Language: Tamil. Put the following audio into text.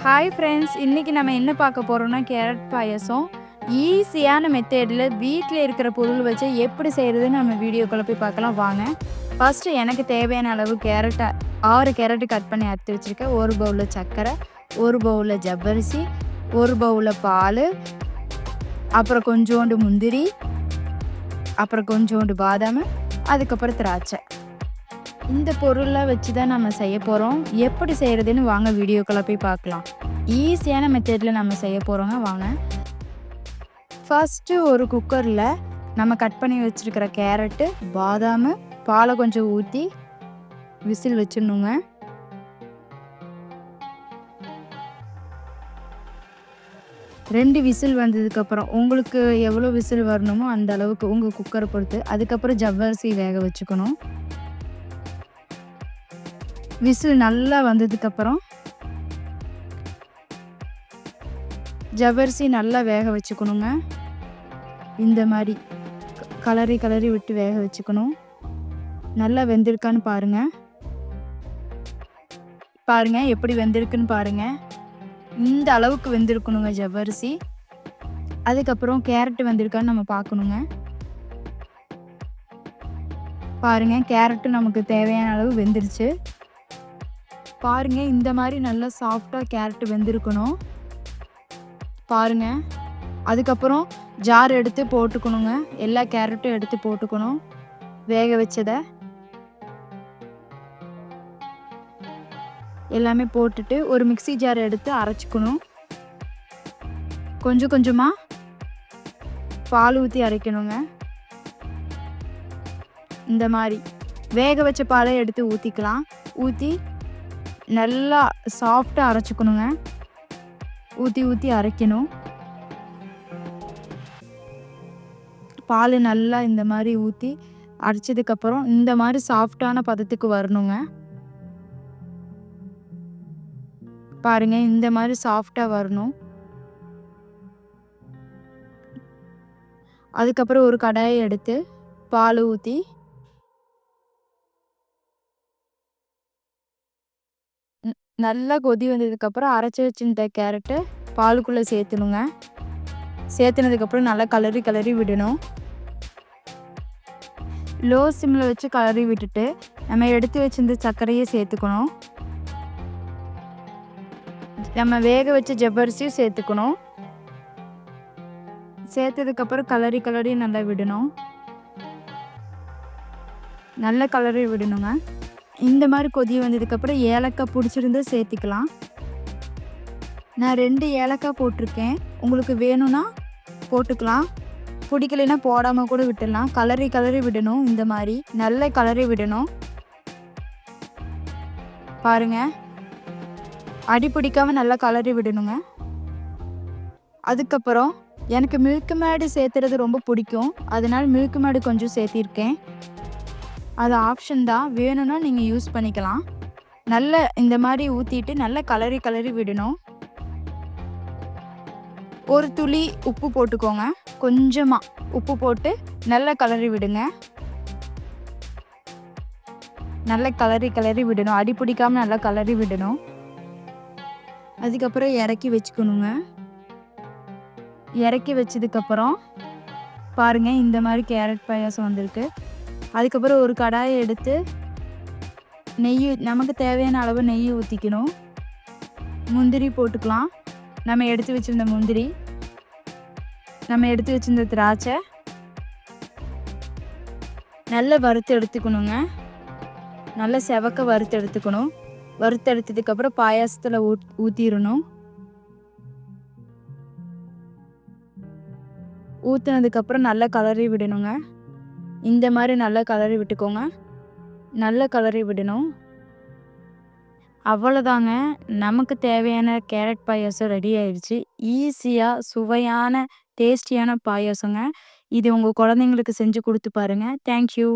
ஹாய் ஃப்ரெண்ட்ஸ், இன்னைக்கு நம்ம என்ன பார்க்க போறோம்னா கேரட் பாயாசம். ஈஸியான மெத்தேடில் வீட்டில் இருக்கிற பொருள் வச்சு எப்படி செய்கிறதுன்னு நம்ம வீடியோக்குள்ளே போய் பார்க்கலாம் வாங்க. ஃபஸ்ட்டு எனக்கு தேவையான அளவு கேரட்டை 6 கேரட்டு கட் பண்ணி அறுத்து வச்சுருக்கேன். ஒரு பவுலில் சர்க்கரை, ஒரு பவுலில் ஜவ்வரிசி, ஒரு பவுலில் பால், அப்புறம் கொஞ்சோண்டு முந்திரி, அப்புறம் கொஞ்சோண்டு பாதாம், அதுக்கப்புறம் திராட்சை. இந்த பொருளெலாம் வச்சு தான் நம்ம செய்ய போகிறோம். எப்படி செய்கிறதுன்னு வாங்க வீடியோக்குள்ளே போய் பார்க்கலாம். ஈஸியான மெத்தடில் நம்ம செய்ய போகிறோங்க வாங்க. ஃபஸ்ட்டு ஒரு குக்கரில் நம்ம கட் பண்ணி வச்சுருக்கிற கேரட்டு, பாதாம், பாலை கொஞ்சம் ஊற்றி விசில் வச்சிடணுங்க. ரெண்டு விசில் வந்ததுக்கப்புறம் உங்களுக்கு எவ்வளோ விசில் வரணுமோ அந்த அளவுக்கு உங்கள் குக்கரை பொறுத்து அதுக்கப்புறம் ஜவ்வரிசி வேக வச்சுக்கணும். விசில் நல்லா வந்ததுக்கப்புறம் ஜவ்வரிசி நல்லா வேக வச்சுக்கணுங்க. இந்த மாதிரி கலரி விட்டு வேக வச்சுக்கணும். நல்லா வெந்திருக்கான்னு பாருங்கள். எப்படி வெந்திருக்குன்னு பாருங்கள். இந்த அளவுக்கு வெந்திருக்கணுங்க ஜவ்வரிசி. அதுக்கப்புறம் கேரட்டு வெந்திருக்கான்னு நம்ம பார்க்கணுங்க. பாருங்கள், கேரட்டு நமக்கு தேவையான அளவு வெந்துருச்சு. பாருங்கள், இந்த மாதிரி நல்லா சாஃப்டாக கேரட்டு வெந்திருக்கணும் பாருங்கள். அதுக்கப்புறம் ஜார் எடுத்து போட்டுக்கணுங்க. எல்லா கேரட்டும் எடுத்து போட்டுக்கணும். வேக வச்சதை எல்லாமே போட்டுட்டு ஒரு மிக்ஸி ஜார் எடுத்து அரைச்சிக்கணும். கொஞ்சம் கொஞ்சமாக பால் ஊற்றி அரைக்கணுங்க. இந்த மாதிரி வேக வச்ச பாலை எடுத்து ஊற்றிக்கலாம். ஊற்றி நல்லா சாஃப்டாக அரைச்சிக்கணுங்க. ஊற்றி அரைக்கணும். பால் நல்லா இந்த மாதிரி ஊற்றி அரைச்சதுக்கப்புறம் இந்த மாதிரி சாஃப்டான பதத்துக்கு வரணுங்க. பாருங்கள், இந்த மாதிரி சாஃப்டாக வரணும். அதுக்கப்புறம் ஒரு கடாயை எடுத்து பால் ஊற்றி நல்லா கொதி வந்ததுக்கப்புறம் அரைச்சி வச்சுருந்த கேரட்டை பாலுக்குள்ளே சேர்த்துணுங்க. சேர்த்துனதுக்கப்புறம் நல்லா கலரி விடணும். லோ சிம்மில் வச்சு கலரி விட்டுட்டு நம்ம எடுத்து வச்சிருந்த சர்க்கரையை சேர்த்துக்கணும். நம்ம வேக வச்ச ஜவ்வரிசியும் சேர்த்துக்கணும். சேர்த்ததுக்கப்புறம் கலரி நல்லா விடணும். நல்லா கலரி விடணுங்க. இந்த மாதிரி கொதி வந்ததுக்கப்புறம் ஏலக்காய் பிடிச்சிருந்து சேர்த்திக்கலாம். நான் 2 ஏலக்காய் போட்டிருக்கேன். உங்களுக்கு வேணும்னா போட்டுக்கலாம், பிடிக்கலைன்னா போடாமல் கூட விட்டுடலாம். கலரி விடணும். இந்த மாதிரி நல்லா கலரி விடணும். பாருங்கள், அடி பிடிக்காமல் நல்லா கலரி விடணுங்க. அதுக்கப்புறம் எனக்கு மில்க் மேடு சேர்த்துறது ரொம்ப பிடிக்கும். அதனால் மில்க் மேடு கொஞ்சம் சேர்த்திருக்கேன். அது ஆப்ஷன் தான், வேணும்னா நீங்கள் யூஸ் பண்ணிக்கலாம். நல்லா இந்த மாதிரி ஊற்றிட்டு நல்லா கலரி விடணும். ஒரு துளி உப்பு போட்டுக்கோங்க. கொஞ்சமாக உப்பு போட்டு நல்லா கலரி விடுங்க. நல்லா கலரி விடணும். அடி பிடிக்காமல் நல்லா கலரி விடணும். அதுக்கப்புறம் இறக்கி வச்சுக்கணுங்க. இறக்கி வச்சதுக்கப்புறம் பாருங்கள், இந்த மாதிரி கேரட் பாயாசம் வந்திருக்கு. அதுக்கப்புறம் ஒரு கடாயை எடுத்து நமக்கு தேவையான அளவு நெய் ஊற்றிக்கணும். முந்திரி போட்டுக்கலாம். நம்ம எடுத்து வச்சுருந்த முந்திரி, நம்ம எடுத்து வச்சுருந்த திராட்சை நல்லா வறுத்து எடுத்துக்கணுங்க. நல்லா செவக்க வறுத்து எடுத்துக்கணும். வறுத்து எடுத்ததுக்கப்புறம் பாயாசத்தில் ஊற்றிடணும். ஊற்றினதுக்கப்புறம் நல்லா கலரி விடணுங்க. இந்த மாதிரி நல்லா கலரி விட்டுக்கோங்க. நல்லா கலரி விடணும். அவ்வளோதாங்க, நமக்கு தேவையான கேரட் பாயாசம் ரெடி ஆயிடுச்சு. ஈஸியாக சுவையான டேஸ்டியான பாயாசங்க. இது உங்கள் குழந்தைங்களுக்கு செஞ்சு கொடுத்து பாருங்கள். தேங்க்யூ.